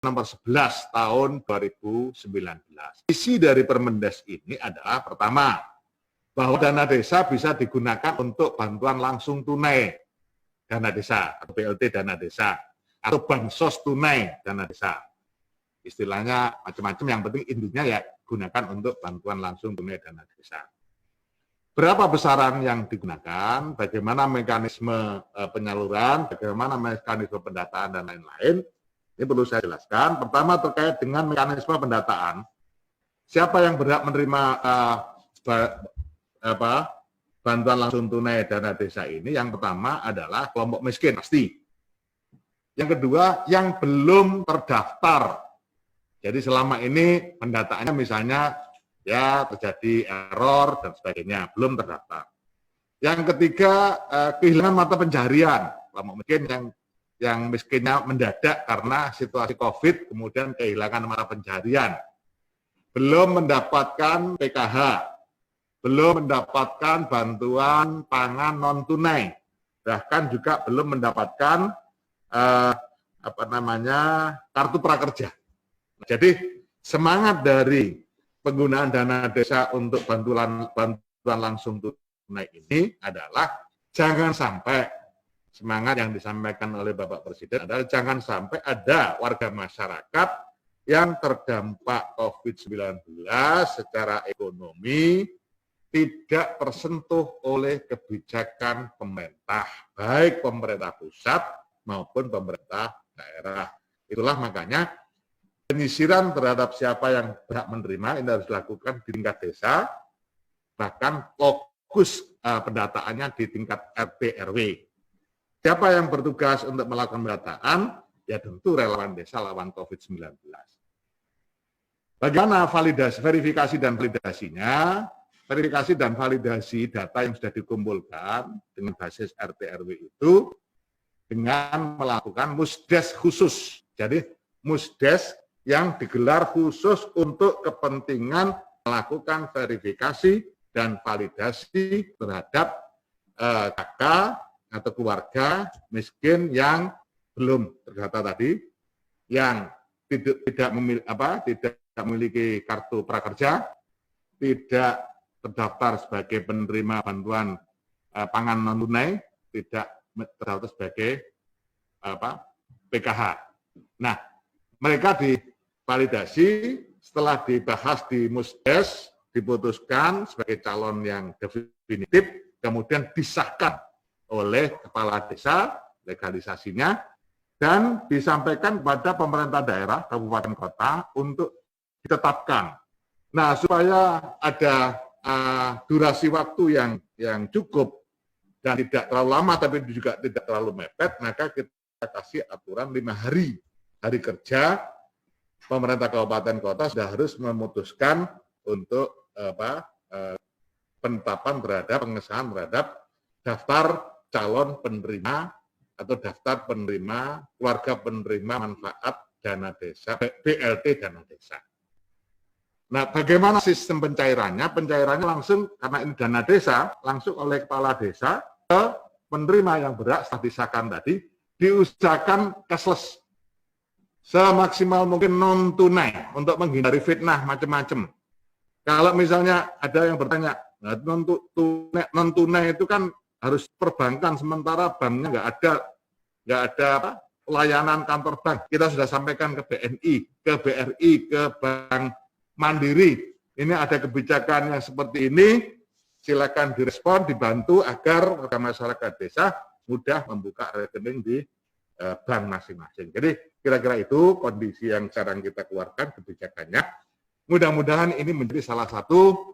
nomor 11 tahun 2019. Isi dari Permendes ini adalah pertama, bahwa dana desa bisa digunakan untuk bantuan langsung tunai dana desa, atau BLT dana desa, atau bansos tunai dana desa. Istilahnya macam-macam, yang penting intinya ya gunakan untuk bantuan langsung tunai dana desa. Berapa besaran yang digunakan, bagaimana mekanisme penyaluran, bagaimana mekanisme pendataan, dan lain-lain, ini perlu saya jelaskan. Pertama terkait dengan mekanisme pendataan. Siapa yang berhak menerima bantuan langsung tunai dana desa ini? Yang pertama adalah kelompok miskin, pasti. Yang kedua, yang belum terdaftar. Jadi selama ini pendataannya misalnya ya terjadi error dan sebagainya, belum terdaftar. Yang ketiga, kehilangan mata pencaharian. Kelompok miskin yang miskinnya mendadak karena situasi COVID, kemudian kehilangan mata pencaharian. Belum mendapatkan PKH, belum mendapatkan bantuan pangan non tunai, bahkan juga belum mendapatkan kartu prakerja. Jadi semangat dari penggunaan dana desa untuk bantuan langsung tunai ini adalah jangan sampai, semangat yang disampaikan oleh Bapak Presiden adalah jangan sampai ada warga masyarakat yang terdampak COVID-19 secara ekonomi tidak tersentuh oleh kebijakan pemerintah, baik pemerintah pusat maupun pemerintah daerah. Itulah makanya penyisiran terhadap siapa yang berhak menerima ini harus dilakukan di tingkat desa, bahkan fokus pendataannya di tingkat RT RW. Siapa yang bertugas untuk melakukan pendataan? Ya tentu relawan desa lawan COVID-19. Bagaimana verifikasi dan validasinya? Verifikasi dan validasi data yang sudah dikumpulkan dengan basis RT RW itu dengan melakukan musdes khusus. Jadi musdes yang digelar khusus untuk kepentingan melakukan verifikasi dan validasi terhadap kakak atau keluarga miskin yang belum terdata tadi, yang tidak memiliki kartu prakerja, tidak terdaftar sebagai penerima bantuan pangan non tunai, tidak terdaftar sebagai PKH. Nah, mereka divalidasi, setelah dibahas di musdes, diputuskan sebagai calon yang definitif, kemudian disahkan oleh kepala desa, legalisasinya, dan disampaikan kepada pemerintah daerah, kabupaten kota untuk ditetapkan. Nah, supaya ada durasi waktu yang cukup dan tidak terlalu lama, tapi juga tidak terlalu mepet, maka kita kasih aturan 5 hari. Hari kerja, pemerintah kabupaten kota sudah harus memutuskan untuk penetapan pengesahan terhadap daftar calon penerima atau daftar penerima keluarga penerima manfaat dana desa, BLT dana desa. Nah, bagaimana sistem pencairannya? Pencairannya langsung, karena ini dana desa, langsung oleh kepala desa ke penerima yang berhak setelah disahkan tadi, diusahakan cashless. Semaksimal mungkin non tunai untuk menghindari fitnah macam-macam. Kalau misalnya ada yang bertanya, nah, non tunai itu kan harus perbankan, sementara banknya nggak ada pelayanan kantor bank. Kita sudah sampaikan ke BNI, ke BRI, ke Bank Mandiri. Ini ada kebijakan yang seperti ini, silakan direspon, dibantu agar warga masyarakat desa mudah membuka rekening di bank masing-masing. Jadi kira-kira itu kondisi yang sekarang kita keluarkan kebijakannya. Mudah-mudahan ini menjadi salah satu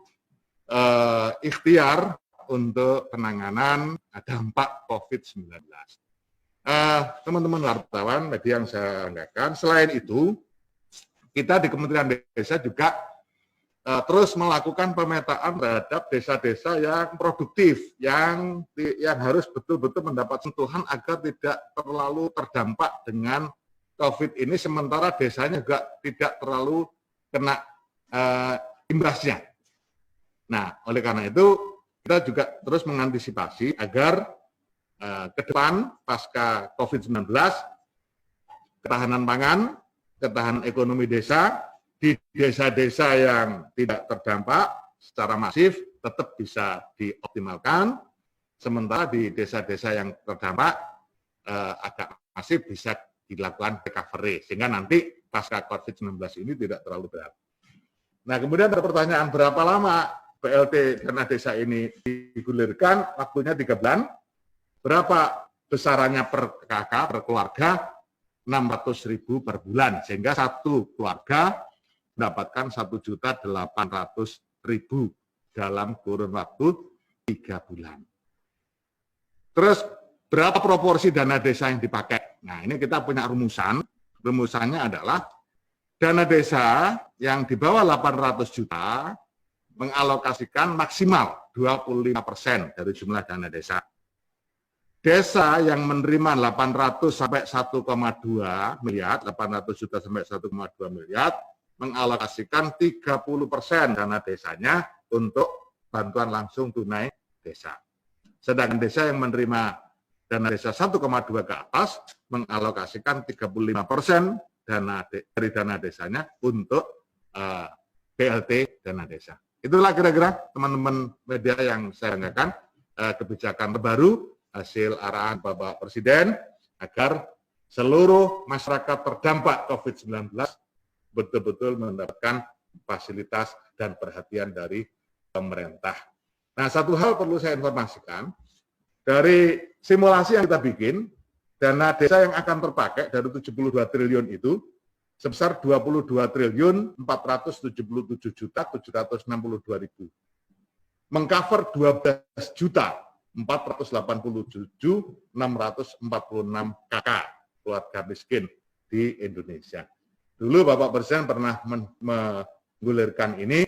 ikhtiar untuk penanganan dampak COVID-19. Teman-teman wartawan, media yang saya banggakan, selain itu, kita di Kementerian Desa juga terus melakukan pemetaan terhadap desa-desa yang produktif, yang harus betul-betul mendapat sentuhan agar tidak terlalu terdampak dengan COVID ini, sementara desanya juga tidak terlalu kena imbasnya. Nah, oleh karena itu, kita juga terus mengantisipasi agar ke depan pasca COVID-19, ketahanan pangan ketahanan ekonomi desa. Di desa-desa yang tidak terdampak secara masif tetap bisa dioptimalkan, sementara di desa-desa yang terdampak agak masif bisa dilakukan recovery, sehingga nanti pasca COVID-19 ini tidak terlalu berat. Nah, kemudian ada pertanyaan, berapa lama BLT dana desa ini digulirkan? Waktunya 3 bulan. Berapa besarannya per kakak, per keluarga? 600.000 per bulan, sehingga satu keluarga mendapatkan 1.800.000 dalam kurun waktu 3 bulan. Terus berapa proporsi dana desa yang dipakai? Nah, ini kita punya rumusan. Rumusannya adalah dana desa yang di bawah 800 juta mengalokasikan maksimal 25% dari jumlah dana desa. Desa yang menerima 800 sampai 1,2 miliar, 800 juta sampai 1,2 miliar, mengalokasikan 30% dana desanya untuk bantuan langsung tunai desa. Sedangkan desa yang menerima dana desa 1,2 ke atas mengalokasikan 35% dari dana desanya untuk BLT dana desa. Itulah kira-kira teman-teman media yang saya tanyakan, kebijakan terbaru hasil arahan Bapak Presiden agar seluruh masyarakat terdampak COVID-19 betul-betul mendapatkan fasilitas dan perhatian dari pemerintah. Nah, satu hal perlu saya informasikan, dari simulasi yang kita bikin, dana desa yang akan terpakai dari 72 triliun itu sebesar 22.477.762.000. Mengcover 12.487.646 KK keluarga miskin di Indonesia. Dulu Bapak Presiden pernah menggulirkan ini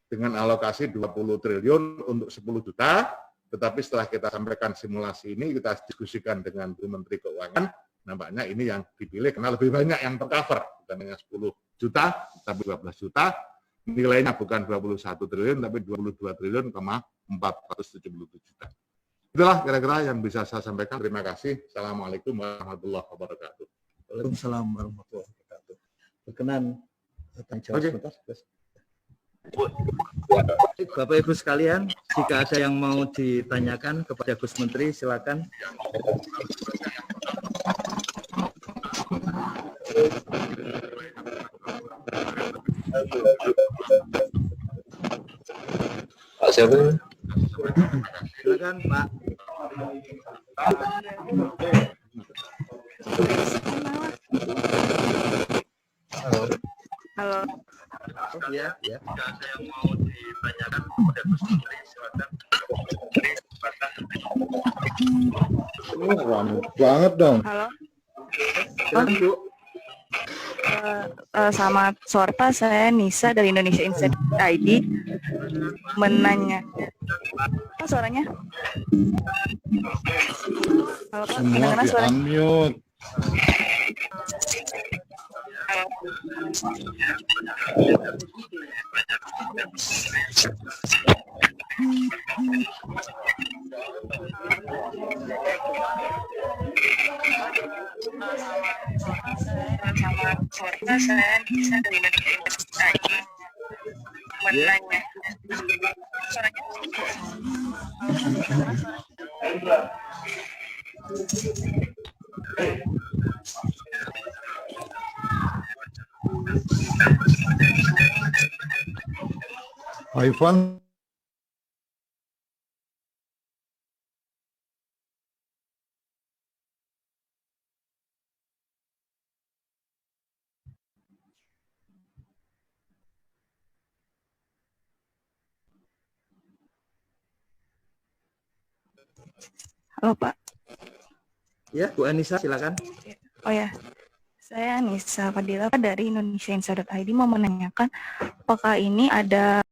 dengan alokasi 20 triliun untuk 10 juta, tetapi setelah kita sampaikan simulasi ini, kita diskusikan dengan Bu Menteri Keuangan, nampaknya ini yang dipilih karena lebih banyak yang tercover, bukan hanya 10 juta, tapi 12 juta, nilainya bukan 21 triliun, tapi 22 triliun, 477 juta. Itulah kira-kira yang bisa saya sampaikan. Terima kasih. Assalamualaikum warahmatullahi wabarakatuh. Waalaikumsalam warahmatullahi wabarakatuh. Berkenan tanya jawab sebentar. Bapak Ibu sekalian, jika ada yang mau ditanyakan kepada Gus Menteri, silakan. Pak siapa? Silakan Pak. Halo. Ya, ya. Jika ada yang mau ditanyakan kepada Gus Menteri, silakan. Ramai banget dong. Halo. Silakan Bu. Selamat sore Pak, saya Nisa dari Indonesia Insight ID menanya. Apa suaranya? Halo Pak, Semua kedengaran di suaranya? unmute. Saya Nisa dari Indonesia Insight ID menanya. Suaranya? Ivan. Halo Pak. Ya, Bu Anissa silakan. Oh ya, saya Nisa Fadila dari Indonesia Insight ID mau menanyakan apakah ini ada